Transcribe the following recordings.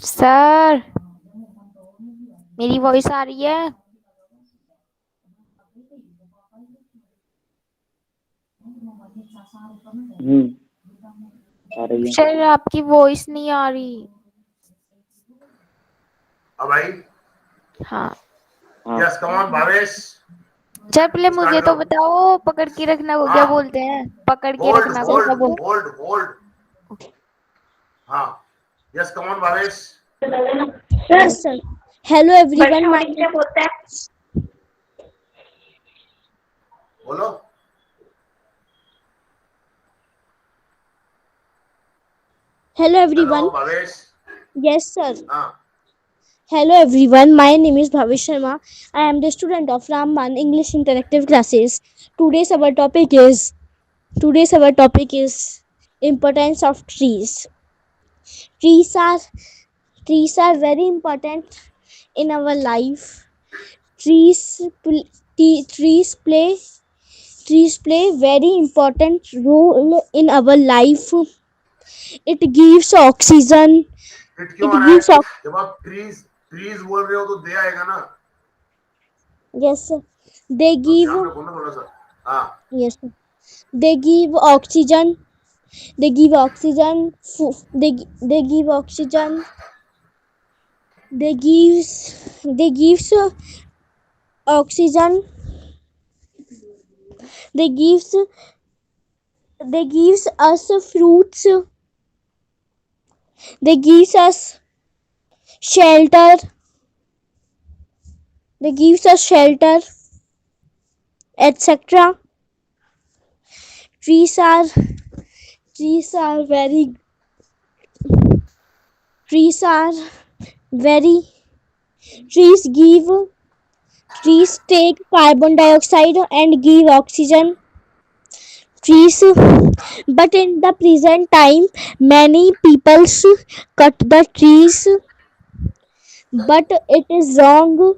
Sir, मेरी voice आ रही है? आ रही है। सर, आपकी वॉइस नहीं आ रही। अब आई? हाँ yes, come on Bhavesh. Sir, पहले मुझे स्टार्ट तो करो। बताओ, पकड़ के रखना को क्या हाँ, बोलते हैं? पकड़ के होल्ड रखना को क्या होल्ड बोलते होल्ड होल्ड। हाँ, yes, come on Bhavesh. Yes, sir. Hello everyone. बोलो। Hello hello everyone. Bhavesh. Yes, sir. हाँ, Hello everyone. My name is Bhavesh Sharma. I am the student of Ramban English Interactive Classes. Today's our topic is importance of trees. Trees are trees are very important in our life. Trees pl- trees play very important role in our life. It gives oxygen. Hit क्यों It आ रहा gives है? ox- जब आप trees trees बोल रहे हो तो दे आएगा ना। yes, sir. They तो give ध्यान रखो ना थोड़ा सा। हाँ, yes, sir. They give oxygen. They give oxygen. They give oxygen. They gives oxygen. They gives they gives us fruits. They gives us shelter. They gives us shelter, etc. Trees are trees are very trees are very trees give trees take carbon dioxide and give oxygen. Trees, but in the present time many people cut the trees, but it is wrong.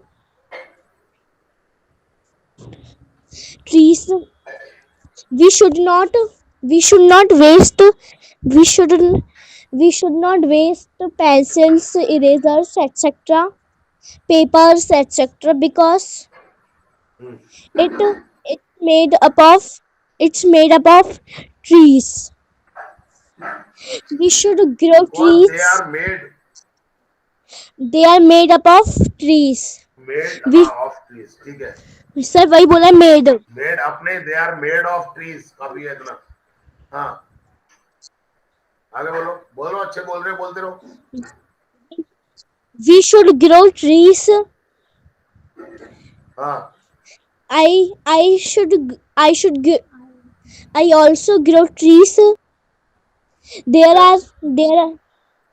Trees, we should not we should not waste we shouldn't we should not waste pencils, erasers, etc., papers, etc., because it it's made up of it's made up of trees. We should grow because they trees. Are made They are made up of trees. Made We हाँ of trees, ठीक है। sir वही बोला made. Made अपने they are made of trees, काफी है इतना। हाँ, आगे बोलो बोलो, अच्छे बोल रहे, बोलते रहो। We should grow trees. हाँ, I should I also grow trees. There are there are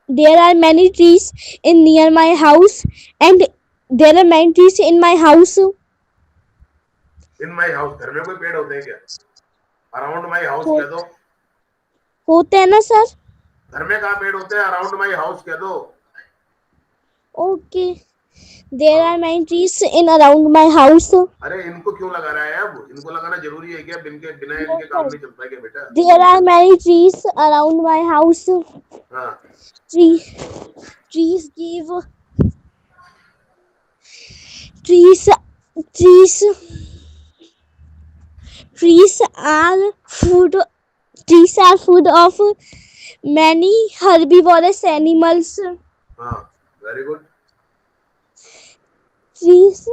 there are many trees in near my house, and there are many trees in my house. In my house, घर में कोई पेड़ होते हैं क्या? Around my house हो, कह दो। होते हैं ना सर? घर में कहाँ पेड़ होते हैं? अराउंड माई हाउस कह दो। Okay, there are many trees in around my house. अरे इनको क्यों लगा रहा है? अब इनको लगाना जरूरी है क्या? बिना No, इनके काम sir. नहीं चलता है क्या बेटा? There are many trees around my house. हाँ, Trees give trees trees trees are food trees are food of many herbivorous animals. हाँ, very good. Trees,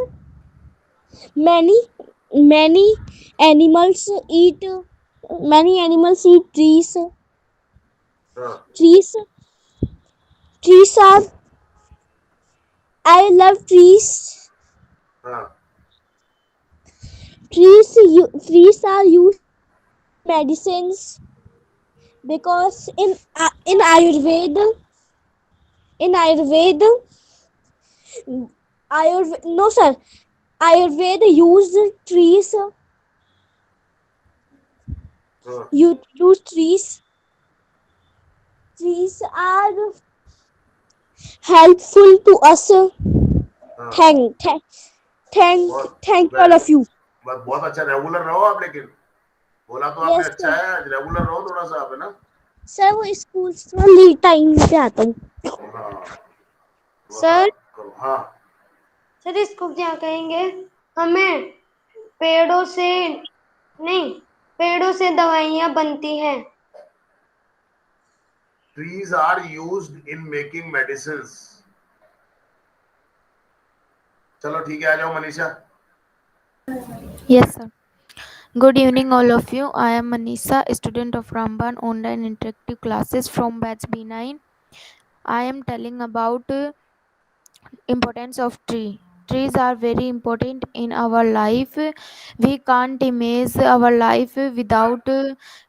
many animals eat trees. हाँ, Trees are I love trees. हाँ, Trees are used medicines, because in Ayurveda no sir, Ayurveda use trees. हाँ, You use trees. Trees are helpful to us. हाँ। Thank बहुत all of you. बहुत अच्छा। Regular रहो आप, लेकिन बोला तो आपने Yes अच्छा sir. है। रेगुलर रहो थोड़ा सा आप, है ना? सर वो स्कूल से टाइम पे आता हूँ। हाँ वो सर करो हाँ सर इसको क्या कहेंगे? हमें पेड़ों से नहीं, पेड़ों से दवाइयाँ बनती हैं। trees are used in making medicines. चलो ठीक है, आ जाओ Manisha. Yes, sir. Good evening, all of you. I am Manisha, a student of Ramban Online Interactive Classes from Batch B9. I am telling about importance of tree. Trees are very important in our life. We can't imagine our life without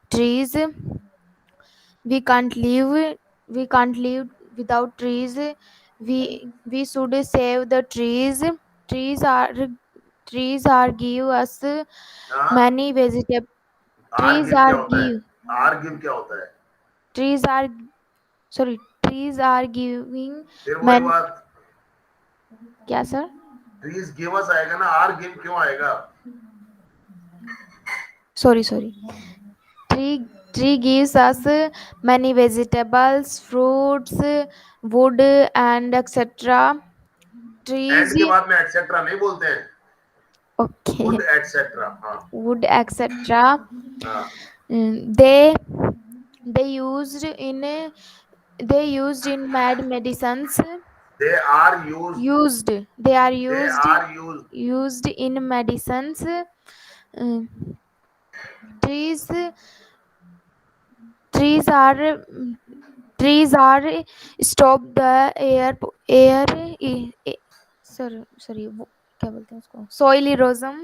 trees. We can't live. We can't live without trees. We should save the trees. Trees are trees are give us हाँ many vegetable. Are Trees give क्या are होता है? give. Are give क्या होता है? Trees are sorry. Trees are giving फिर वही man. बात, क्या सर? ट्रीज गिव अस आएगा ना, आर गिव क्यों आएगा? Sorry. Tree gives us many vegetables, fruits, wood, and etc. Trees. And के बाद में एटसेट्रा नहीं बोलते हैं, Okay. Wood etcetera. हाँ Wood, etc. हाँ They used in mad medicines. They are used, They are they used are used, used in medicines. Trees trees are trees are stop the air sorry वो क्या बोलते हैं उसको, soil erosion.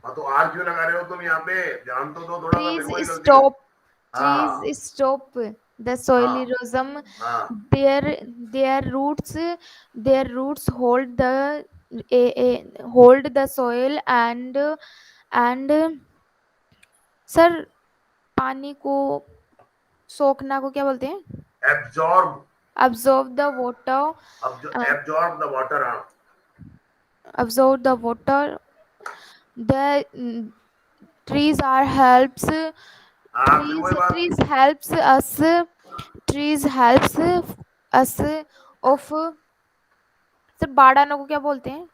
हाँ तो are क्यों लगा रहे हो तुम यहाँ पे? ध्यान तो दो थोड़ा सा, मेरे trees को ही गलती कर। stop हाँ trees stop the soil हाँ erosion. हाँ Their roots their roots hold the hold the soil and sir पानी को सोखना को क्या बोलते हैं? Absorb, absorb the water. uh, absorb the water. हाँ absorb the water. The trees are helps हाँ फिर वही बात, trees helps us trees helps us of sir बाड़ाना को क्या बोलते हैं?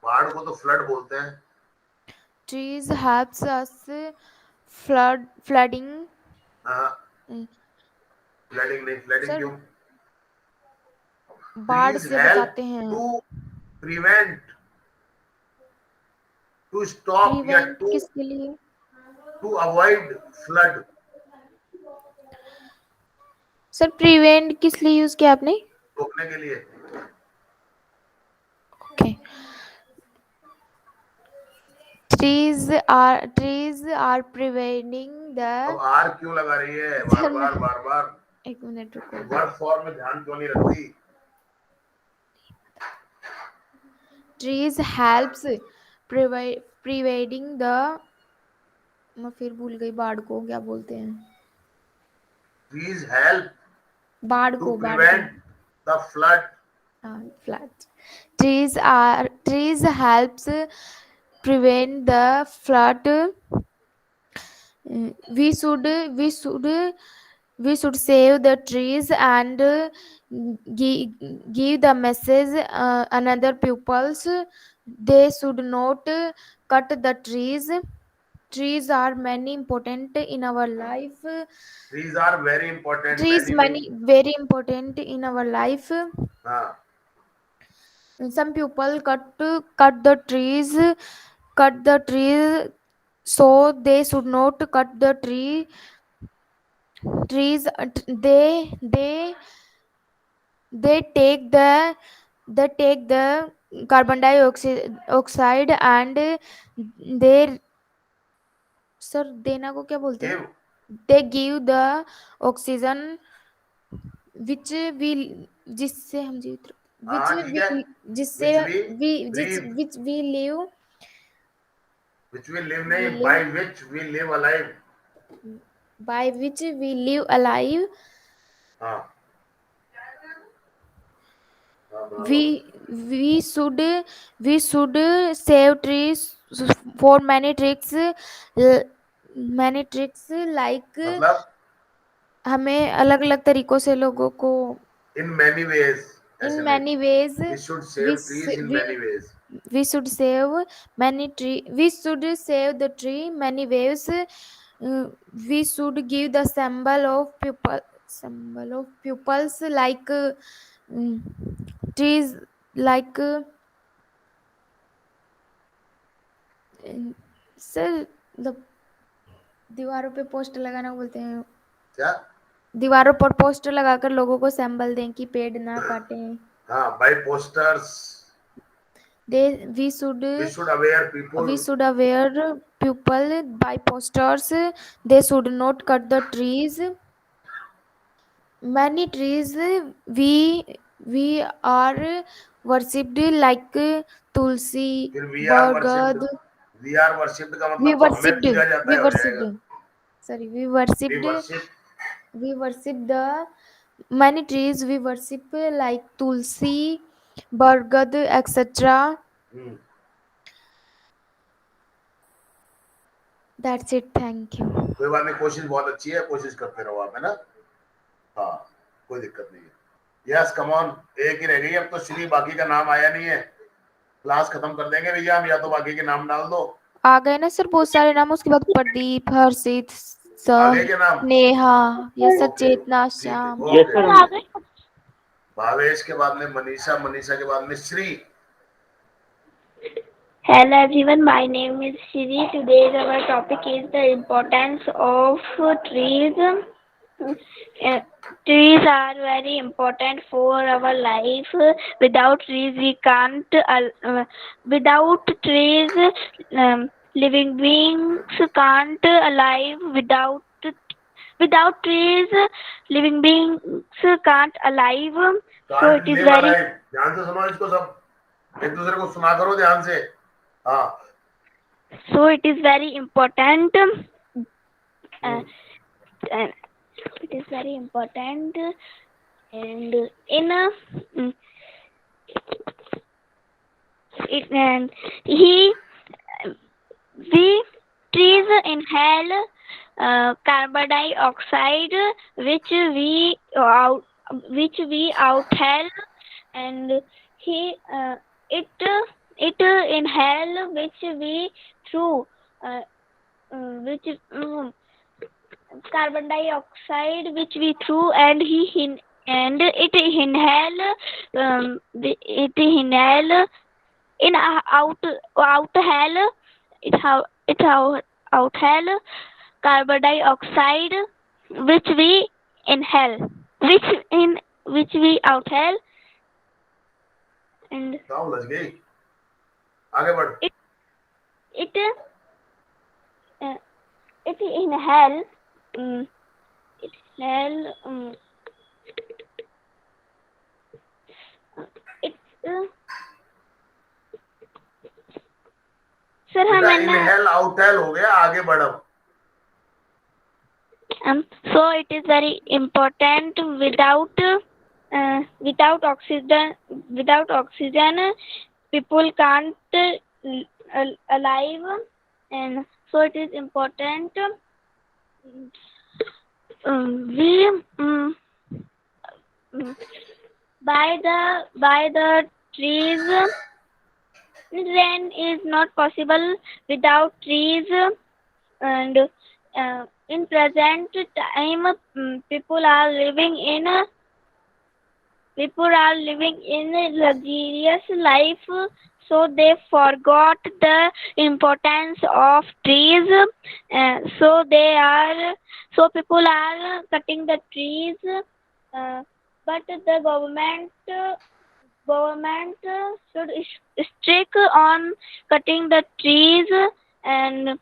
बाढ़ को तो फ्लड बोलते हैं। trees helps us flooding. हाँ अ, फ्लडिंग नहीं, फ्लडिंग सर क्यों? बाढ़ ट्रीज से हेल्प बचाते हैं. टू प्रिवेंट, टू स्टॉप या प्रिवेंट टू किसके लिए? To avoid flood, sir prevent किस लिए यूज किया आपने? रोकने के लिए। Okay. trees are preventing the अब आर क्यों लगा रही है बार सर बार बार बार? एक मिनट रुको. वर्ड फॉर्म में ध्यान क्यों नहीं रखती? trees helps preventing the मैं फिर भूल गई बाढ़ को क्या बोलते हैं. ट्रीज हेल्प बाढ़ टू को prevent the flood, flood. trees helps prevent the flood. we should we should we should save the trees and give the message another pupils. They should not cut the trees. Trees are many important in our life. Trees are very important, Trees many many very important in our life. हाँ Some people cut the trees, so they should not cut the trees. They take the carbon dioxide and they sir देना को क्या बोलते हैं? Give, they give the oxygen which we जिससे हम जीवित which हाँ ठीक है, we जिससे which we we breathe, which we live which we live we नहीं, live by which we live alive। by which we live alive. हाँ हाँ बना लो। we should save trees for many tricks. Many tricks like मतलब हमें अलग अलग तरीकों से लोगों को इन मैनी वेज, इन ऐसे नहीं, many ways we should save trees in many ways. we should save many tree we should save the tree many ways. We should give the symbol of pupils like mm, trees like sir the दीवारों पे poster लगाना बोलते हैं, क्या? दीवारों पर poster लगाकर लोगों को सिंबल दें कि पेड़ ना काटें। हाँ, by posters They we should aware people। we should aware people by posters. They should not cut the trees. Many trees we are worshipped like tulsi, फिर we are bargad. Worshipped, we are worshipped का We मतलब तो हमें worshipped. पूजा जाता We है हो जाएगा। worshipped. Sorry, we worship, we worship the many trees. We worship like tulsi, bargad, etc. That's it. Thank you. कोई बात नहीं, कोशिश बहुत अच्छी है, कोशिश करते रहो आप, है ना? हाँ, कोई दिक्कत नहीं है। यस कम ऑन, एक ही रह गई अब तो श्री, बाकी का नाम आया नहीं है। क्लास खत्म कर देंगे भैया हम, या तो बाकी के नाम डाल दो। आ गए ना सर बहुत सारे नाम, उसके बाद प्रदीप, हर्षित, आगे के नाम नेहा, ये ओके, सचेतना, ठीक है, श्याम। ओके। भावेश के बाद में मनीषा, मनीषा के बाद में Shri. Hello everyone, my name is Shri. Today's our topic is the importance of trees. Trees are very important for our life. Without trees, we can't. Without trees, living beings can't alive. Without trees, living beings can't alive. So it is very. ध्यान से सुनो इसको सब, एक दूसरे को सुना करो ध्यान से। हाँ, So it is very important. It is very important, and in it and we trees inhale carbon dioxide, which we outhale, and it inhale which we through which carbon dioxide which we through, and it inhale in outhale outhale carbon dioxide which we inhale, which we outhale, and लग गई, आगे बढ़। it inhale it sir हाँ मैंने inhale आउटहेल हो गया, आगे बढ़ो। so it is very important. Without oxygen people can't alive, and so it is important. By the trees, rain is not possible without trees, and in present time people are living in luxurious life, so they forgot the importance of trees. So people are cutting the trees, but the government should strict on cutting the trees, and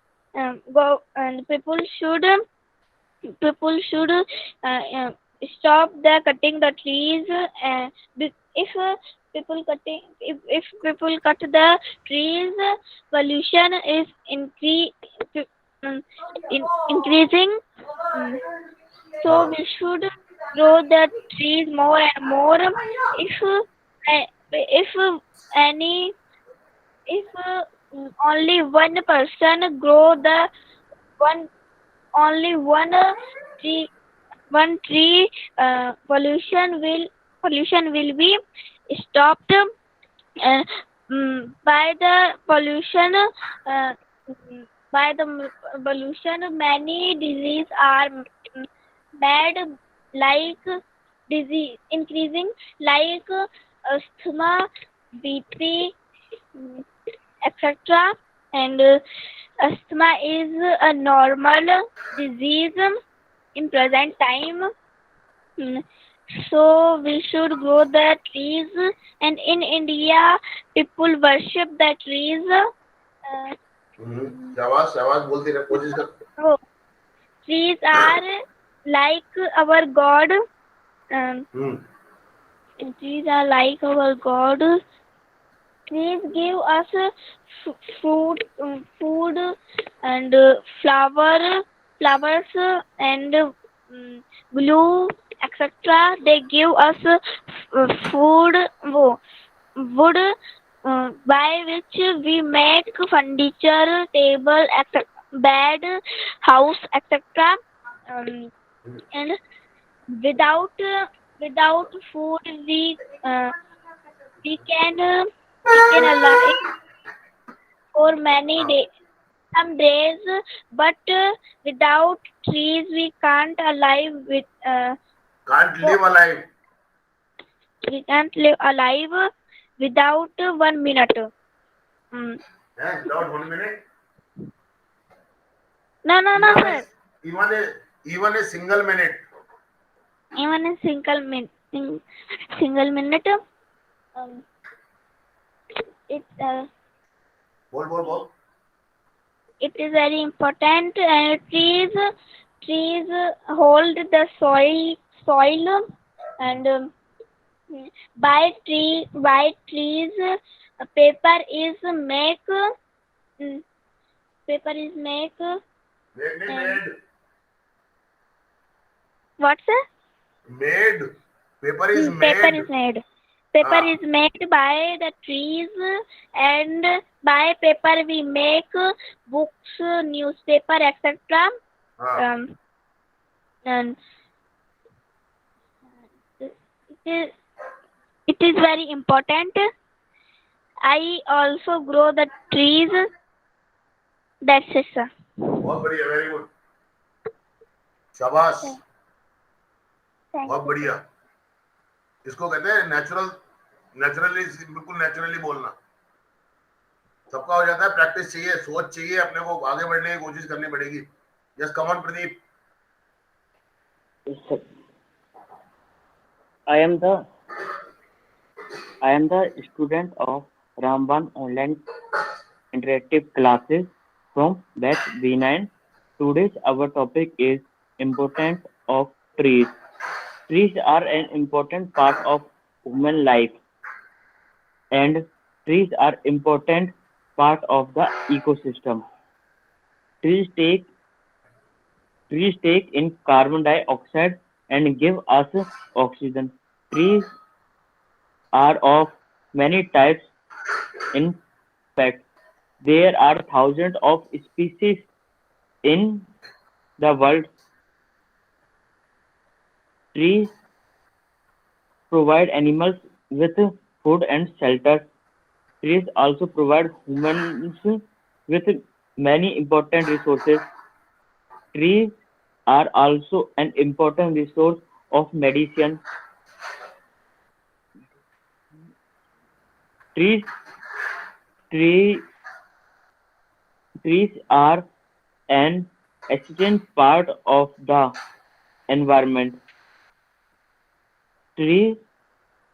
people should stop the cutting the trees. If people cut the trees, pollution is increasing. So we should grow the trees more and more. If only one person grow the one only tree pollution will be stopped uh, by the pollution. Uh, by the pollution, many diseases are bad, like disease increasing, like asthma, BP, mm, etc. And asthma is a normal disease in present time. Mm, So we should grow the trees, and in India, people worship the trees. शाबाश शाबाश बोलती रहे कोशिश कर So trees are like our God. Um, trees are like our God. Trees give us food, and flowers, and glue, etc. They give us food, wood, by which we make furniture, table, etc., bed, house, etc. And without food, we can alive for many days, some days, but without trees we can't alive with can't live alive. we can't live alive without 1 minute. Without 1 minute. No, Even sir. even a single minute. Even a single minute. Um, it बोल it is very important. And trees hold the soil, and by trees paper is make Make नहीं made. what, sir? Made. Paper is Paper made. is made. Paper Ah. is made by the trees, and by paper we make books, newspaper, etc. Ah. And it is very important. I also grow the trees. That's it, sir. बहुत बढ़िया very good शाबाश Thank बहुत you. बढ़िया इसको कहते हैं naturally बिल्कुल naturally बोलना सबका हो जाता है प्रैक्टिस चाहिए सोच चाहिए अपने को आगे बढ़ने की कोशिश करनी पड़ेगी yes come on Pradeep I am the student of Ramban online interactive classes from batch B9. Today's our topic is importance of trees. Trees are an important part of human life, and trees are important part of the ecosystem. Trees take in carbon dioxide and give us oxygen. Trees are of many types. In fact, there are thousands of species in the world. Trees provide animals with food and shelter. Trees also provide humans with many important resources. Trees are also an important resource of medicine. Trees tree, Trees are an essential part of the environment. Trees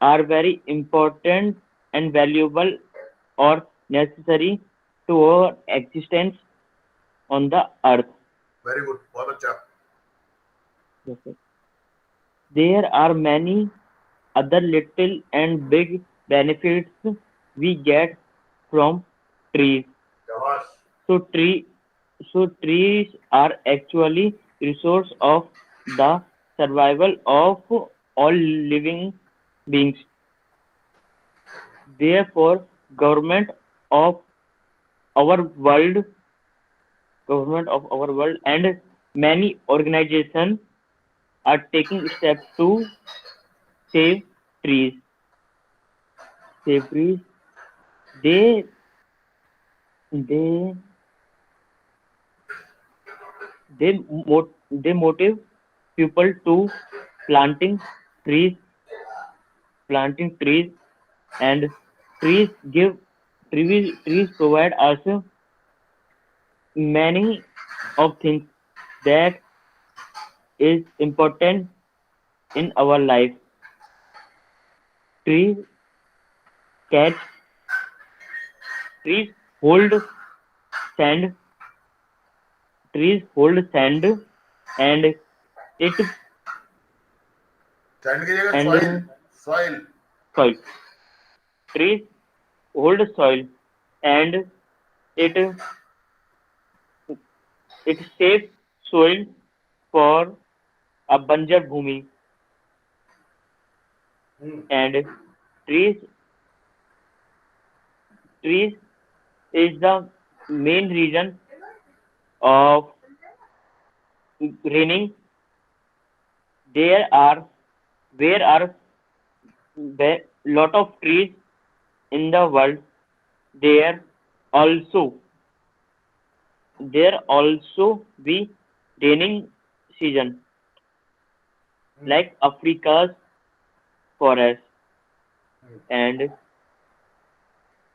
are very important and valuable or necessary to our existence on the earth. Very good बहुत अच्छा There are many other little and big benefits we get from trees. शाबाश So trees are actually resource of the survival of all living beings. Therefore, of our world, government of our world and Many organizations are taking steps to save trees. Save trees. They they they motive people to planting trees, planting trees, and trees give trees provide us many of things that is important in our life. Trees catch, trees hold sand, trees hold sand, and it sand की जगह and soil, soil, soil. Trees hold soil, and it it saves soil for a banjar bhumi, and trees trees is the main reason of raining. There are there are lot of trees in the world. There also there also be raining season like Africa's forest, and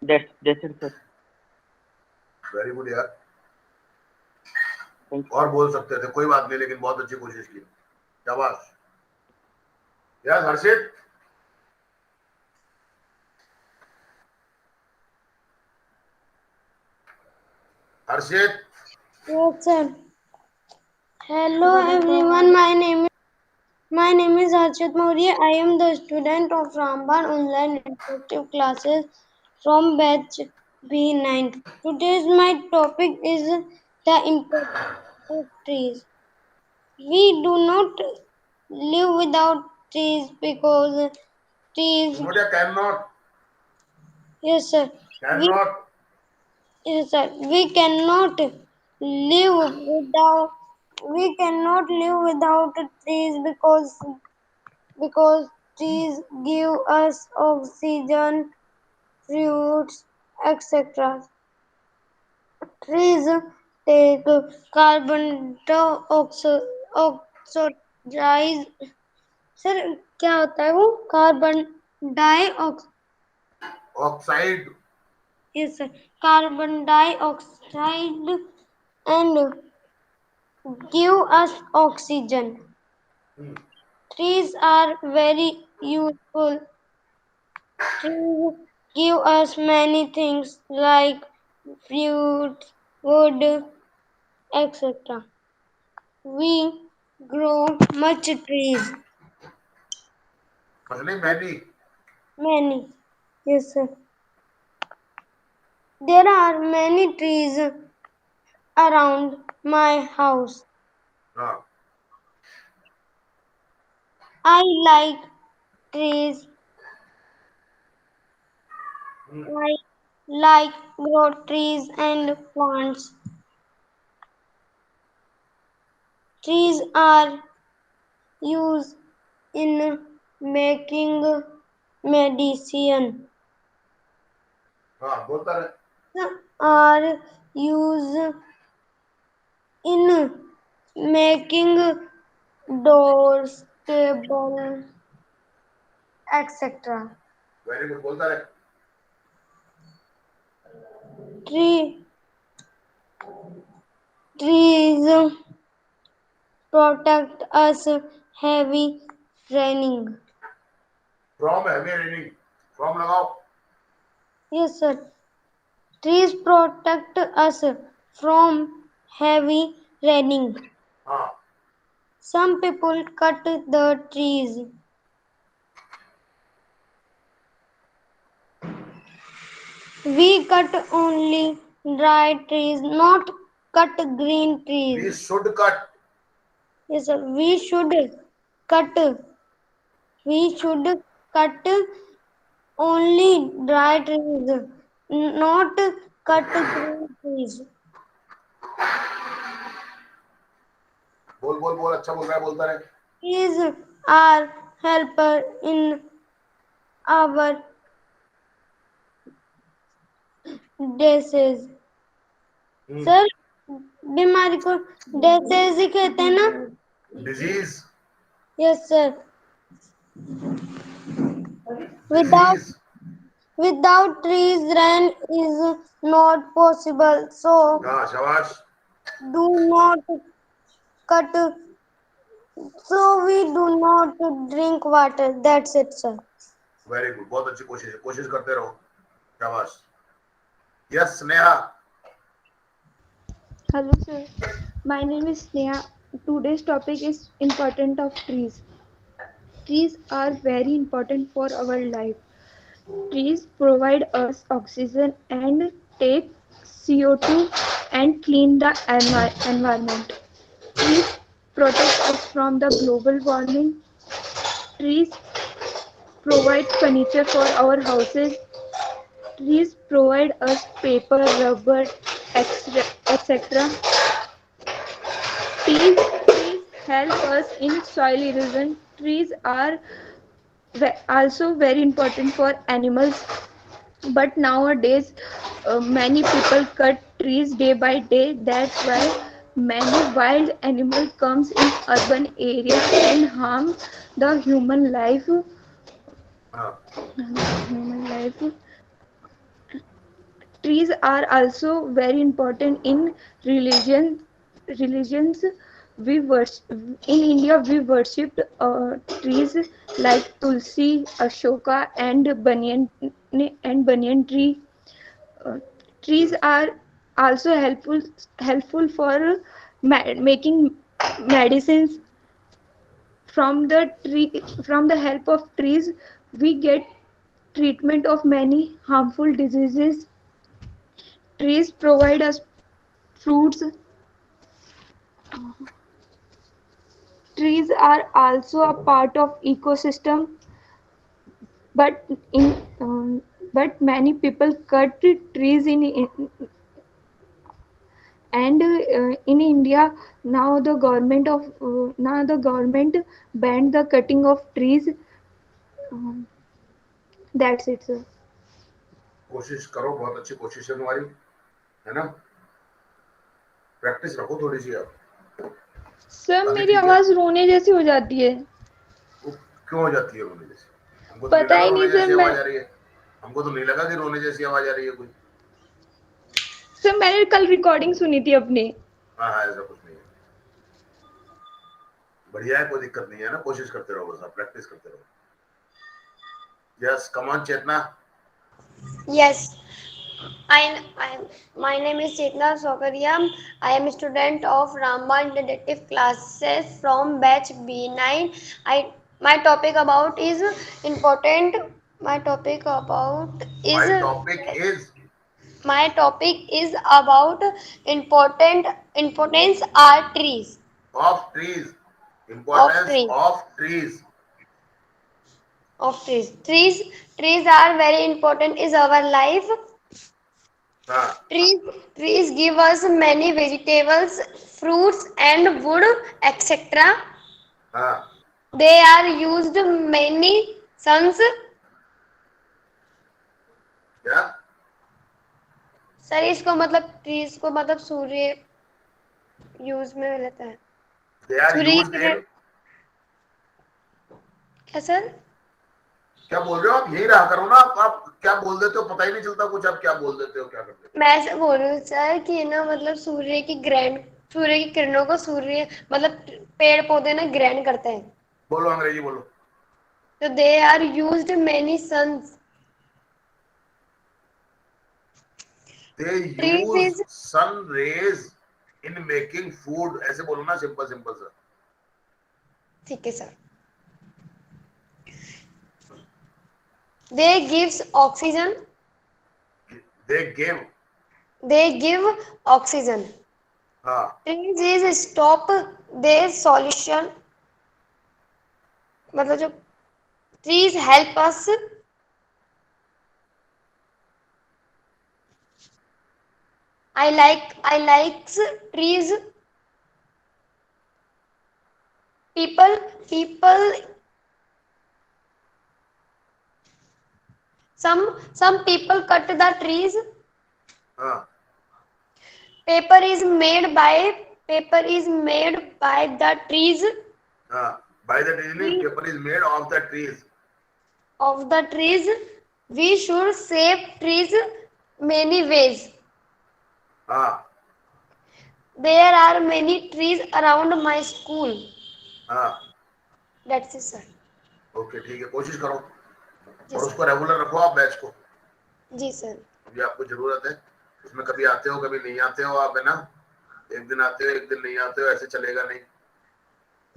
that's it, sir. Very good यार. Thank you. और बोल सकते थे, कोई बात नहीं, लेकिन बहुत अच्छी कोशिश की. शाबाश. Yes Harshit. Harshit. Yes, sir. Hello everyone. My name is Harshit Maurya. I am the student of Ramban Online Interactive Classes from batch B9. Today's my topic is the importance of trees. We do not live without trees because trees. India cannot. Yes, sir. We Cannot. Yes, sir. We cannot live without trees because trees give us oxygen, fruits, etc. Trees take carbon dioxide. Sir क्या होता है वो carbon dioxide? Oxide. Yes, sir. Carbon dioxide and give us oxygen. Trees are very useful. Trees give us many things like fruit, wood, etc. We grow much trees. Actually, many. Many. Yes, sir. There are many trees around my house. हाँ. I like trees. I like grow trees and plants. Trees are used in making medicine. हाँ बोलता रहे. Are used in making doors, table, etc. Very good. बोलता रहे. Tree, trees protect us heavy raining. From heavy raining. From लगाओ. Yes, sir. Trees protect us from heavy raining. हाँ. Some people cut the trees. We cut only dry trees, not cut green We trees. should cut. Yes, sir. Cut. We should cut only dry trees, not cut green trees. बोल बोल बोल, अच्छा बोल रहा है, बोलता रहे। Trees are helper in our disease. Sir बीमारी को disease ही कहते हैं ना? Disease, yes sir. Without disease. without trees, rain is not possible. So हाँ, शाबाश। do not cut. So we do not drink water. That's it, sir. Very good, बहुत अच्छी कोशिश है, कोशिश करते रहो, शाबाश। Yes Sneha. Hello sir, my name is Sneha. Today's topic is important of trees. Trees are very important for our life. Trees provide us oxygen and take CO2 and clean the environment. Trees protect us from the global warming. Trees provide furniture for our houses. Trees provide us paper, rubber, etc. Trees help us in soil erosion. Trees are also very important for animals, but nowadays many people cut trees day by day. That's why many wild animals comes in urban area and harm the human life. हाँ, Human life. Trees are also very important in religions. We worship in India. We worshipped trees like tulsi, ashoka, and banyan tree. uh, Trees are also helpful for making medicines. From the help of trees we get treatment of many harmful diseases. Trees provide us fruits. Trees are also a part of ecosystem, but in but many people cut trees in India. Now the government banned the cutting of trees. Um, that's it, sir. कोशिश करो, बहुत अच्छी कोशिश है तुम्हारी, है ना? Practice रखो थोड़ी सी अब। सर अभी मेरी ठीक है। आवाज रोने जैसी हो जाती है। वो क्यों हो जाती है रोने जैसी? हमको तो नहीं पता लगा ही रोने नहीं सर। जैसी मैं आवाज आ रही है। हमको तो नहीं लगा कि रोने जैसी आवाज आ रही है कोई। सर मैंने कल रिकॉर्डिंग सुनी थी अपनी। हाँ हाँ, ऐसा कुछ नहीं है, बढ़िया है, कोई दिक्कत नहीं है ना, कोशिश करते रहो, बस आप प्रैक्टिस करते रहो। Yes come on Chetna. Yes, my name is Chetna Sokaria. I am a student of Ramban Detective classes from batch B9. My topic about is important. My topic about is my topic is my topic is about important importance are trees of trees, of importance trees of trees. of trees are very important is our life. हाँ Trees give us many vegetables, fruits, and wood, etc. हाँ, They are used many suns. क्या? Sir इसको मतलब trees को मतलब सूर्य use में रहता है। दे आर सूर्य की यूज्ड किरण इन, क्या सर? क्या बोल रहे हो आप? यही रहा करो ना, आप क्या बोल देते हो पता ही नहीं चलता कुछ, आप क्या बोल देते हो क्या कर देते मैं ऐसे बोल रही हूँ सर कि ना मतलब सूर्य की किरणों को सूर्य मतलब पेड़ पौधे ना ग्रहण करते हैं। हो। बोलो अंग्रेजी बोलो। तो they are used many sons. They trees use is sun rays in making food, ऐसे बोलो ना, सिंपल सिंपल सा। ठीक है sir. They gives oxygen. They give, they give oxygen. हाँ trees is stop their solution मतलब जो trees help us I likes trees people people some people cut the trees. हाँ paper is made by Paper is made by the trees. हाँ, by the tree नहीं, We paper is made of the trees. of the trees. We should save trees many ways. हाँ There are many trees around my school. हाँ, That's it, sir. Okay ठीक है, कोशिश करो जी और sir. उसको regular रखो आप बैच को। जी सर. अभी आपको जरूरत है, उसमें कभी आते हो कभी नहीं आते हो आप, है ना। एक दिन आते हो एक दिन नहीं आते हो, ऐसे चलेगा नहीं,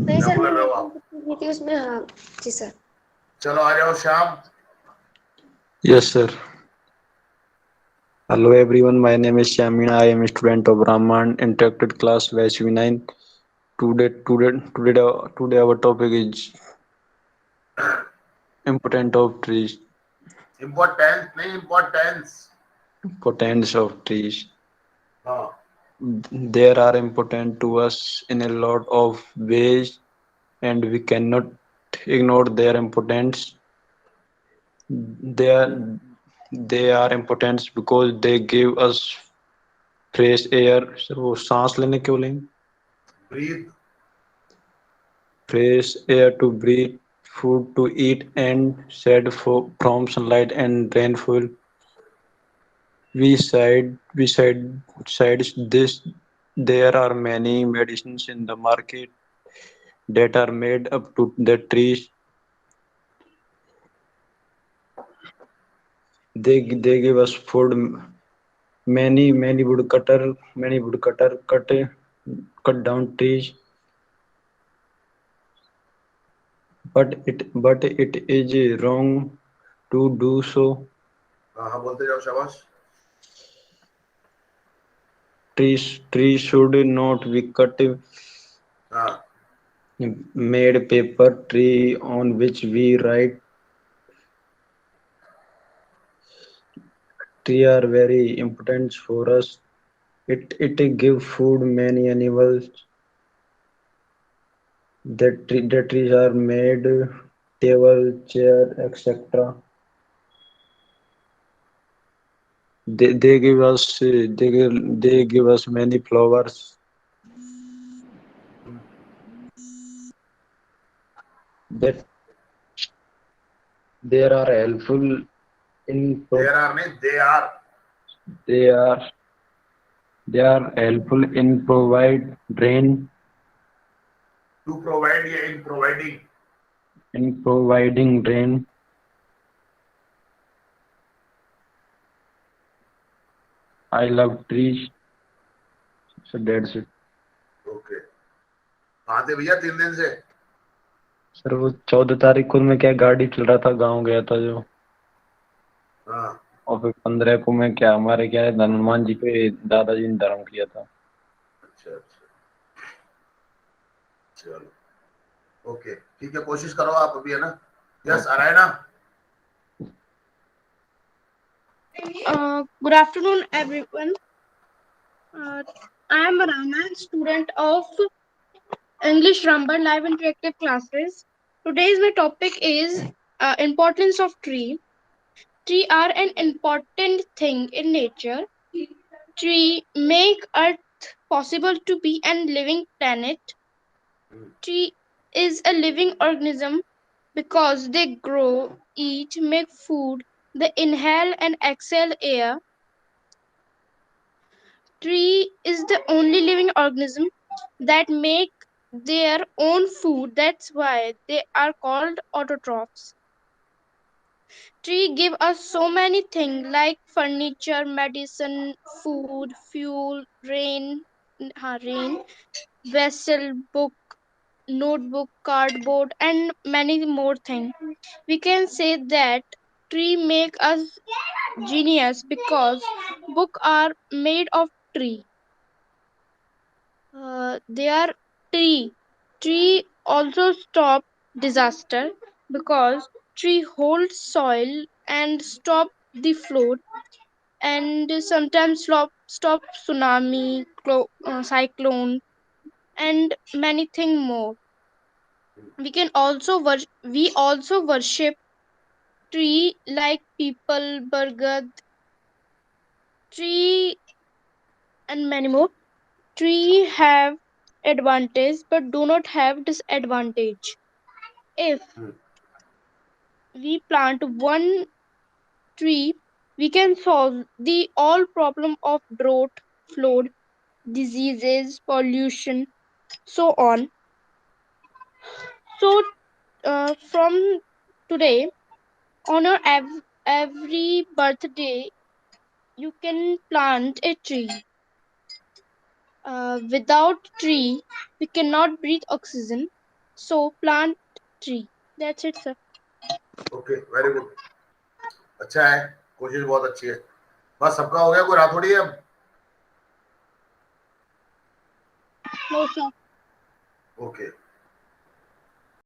नहीं सर, रेगुलर मैंने रहो आप। की थी उसमें. हाँ जी सर. चलो आ जाओ Shyam. Yes, sir. Hello everyone, my name is Shamina. I am a student of Brahman Interactive Class Batch V9. Today our topic is importance of trees. Importance नहीं, इम्पोर्टेंस। Importance of trees. हाँ They are important to us in a lot of ways, and we cannot ignore their importance. They are they are important because they give us fresh air. Sir, वो सांस लेने क्यों लेंगे? Breathe. Fresh air to breathe, food to eat, and shade from sunlight and rainfall. Besides this, there are many medicines in the market that are made up to the trees. They give us food. Many woodcutter cut down trees, but it is wrong to do so. हाँ हाँ, बोलते जाओ, शाबाश। Trees should not be cut. हाँ Made paper tree on which we write. Tree are very important for us. It give food many animals. The trees are made table, chair, etc. They give us they give us many flowers that they are helpful in there are नहीं, they are. they are they are helpful in provide rain to provide या in providing. in providing rain. I love trees. So that's it. Okay, कहाँ थे भैया 3 दिन से? Sir वो 14 तारीख को मैं क्या गाड़ी चल रहा था, गांव गया था जो, हाँ और फिर 15 को मैं क्या हमारे क्या है हनुमान जी पे दादाजी ने धर्म किया था। अच्छा अच्छा, चलो ओके ठीक है, कोशिश करो आप अभी, है ना। यस, आ रहा है ना। Good afternoon, everyone. I am Rana, student of English Rambar Live Interactive Classes. Today's my topic is importance of tree. Tree are an important thing in nature. Tree make Earth possible to be a living planet. Tree is a living organism because they grow, eat, make food, they inhale and exhale air. Tree is the only living organism that make their own food. That's why they are called autotrophs. Tree give us so many things like furniture, medicine, food, fuel, rain, vessel, book, notebook, cardboard, and many more things. We can say that tree make us genius because book are made of tree. They are tree. Tree also stop disaster because tree holds soil and stop the flood and sometimes stop tsunami, cyclone, and many thing more. we also worship tree like people, bargad tree, and many more. Tree have advantage but do not have disadvantage. If we plant one tree, we can solve the all problem of drought, flood, diseases, pollution, so on. So from today, honor every birthday. You can plant a tree. Without tree, we cannot breathe oxygen. So plant tree. That's it, sir. Okay, very good, अच्छा है, कोशिश बहुत अच्छी है। बस सबका हो गया, कोई रात थोड़ी है अब। No, sir. ओके